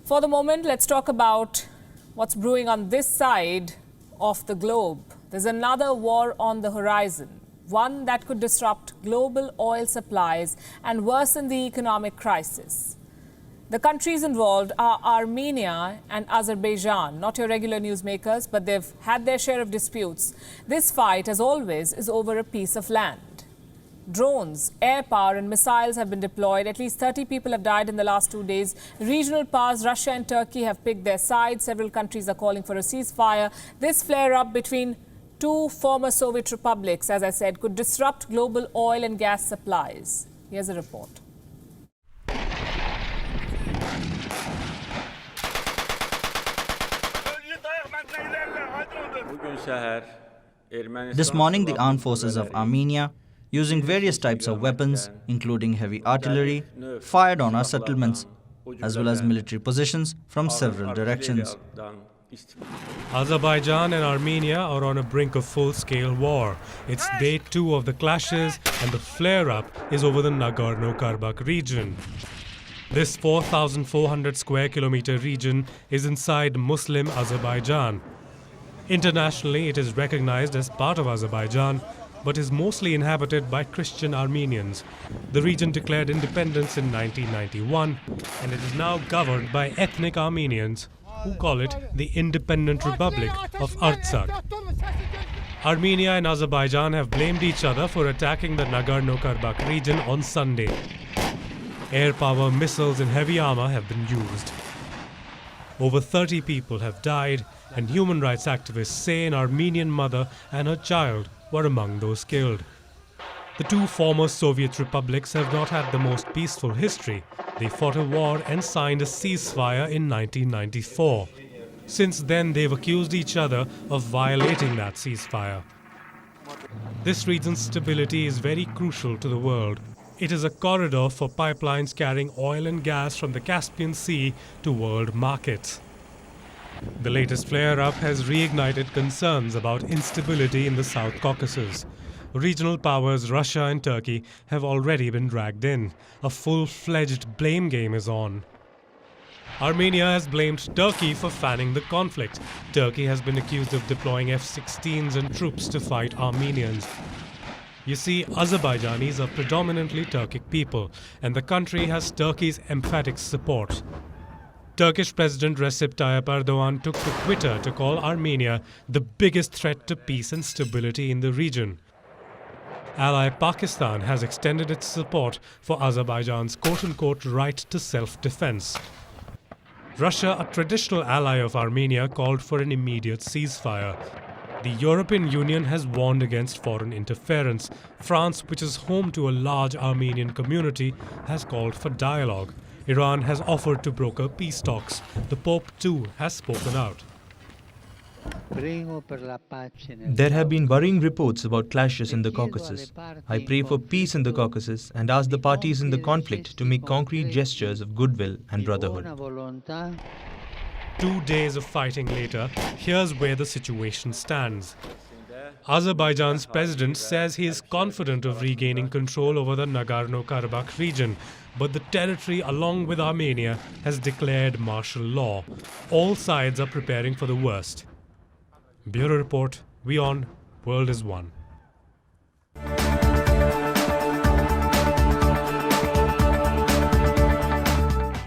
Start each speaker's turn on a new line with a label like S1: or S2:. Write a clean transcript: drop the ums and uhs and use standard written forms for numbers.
S1: For the moment, let's talk about what's brewing on this side of the globe. There's another war on the horizon, one that could disrupt global oil supplies and worsen the economic crisis. The countries involved are Armenia and Azerbaijan, not your regular newsmakers, but they've had their share of disputes. This fight, as always, is over a piece of land. Drones, air power and missiles have been deployed. At least 30 people have died in the last 2 days. Regional powers, Russia and Turkey, have picked their sides. Several countries are calling for a ceasefire. This flare-up between two former Soviet republics, as I said, could disrupt global oil and gas supplies. Here's a report.
S2: This morning, the armed forces of Armenia, using various types of weapons, including heavy artillery, fired on our settlements, as well as military positions from several directions.
S3: Azerbaijan and Armenia are on a brink of full-scale war. It's day 2 of the clashes, and the flare-up is over the Nagorno-Karabakh region. This 4,400 square kilometer region is inside Muslim Azerbaijan. Internationally, it is recognized as part of Azerbaijan, but is mostly inhabited by Christian Armenians. The region declared independence in 1991, and it is now governed by ethnic Armenians, who call it the Independent Republic of Artsakh. Armenia and Azerbaijan have blamed each other for attacking the Nagorno-Karabakh region on Sunday. Air power, missiles and heavy armor have been used. Over 30 people have died, and human rights activists say an Armenian mother and her child were among those killed. The two former Soviet republics have not had the most peaceful history. They fought a war and signed a ceasefire in 1994. Since then, they've accused each other of violating that ceasefire. This region's stability is very crucial to the world. It is a corridor for pipelines carrying oil and gas from the Caspian Sea to world markets. The latest flare-up has reignited concerns about instability in the South Caucasus. Regional powers Russia and Turkey have already been dragged in. A full-fledged blame game is on. Armenia has blamed Turkey for fanning the conflict. Turkey has been accused of deploying F-16s and troops to fight Armenians. You see, Azerbaijanis are predominantly Turkic people, and the country has Turkey's emphatic support. Turkish President Recep Tayyip Erdogan took to Twitter to call Armenia the biggest threat to peace and stability in the region. Ally Pakistan has extended its support for Azerbaijan's quote-unquote right to self-defense. Russia, a traditional ally of Armenia, called for an immediate ceasefire. The European Union has warned against foreign interference. France, which is home to a large Armenian community, has called for dialogue. Iran has offered to broker peace talks. The Pope, too, has spoken out.
S4: There have been worrying reports about clashes in the Caucasus. I pray for peace in the Caucasus and ask the parties in the conflict to make concrete gestures of goodwill and brotherhood.
S3: 2 days of fighting later, here's where the situation stands. Azerbaijan's president says he is confident of regaining control over the Nagorno-Karabakh region, but the territory, along with Armenia, has declared martial law. All sides are preparing for the worst. Bureau Report, WION, World is One.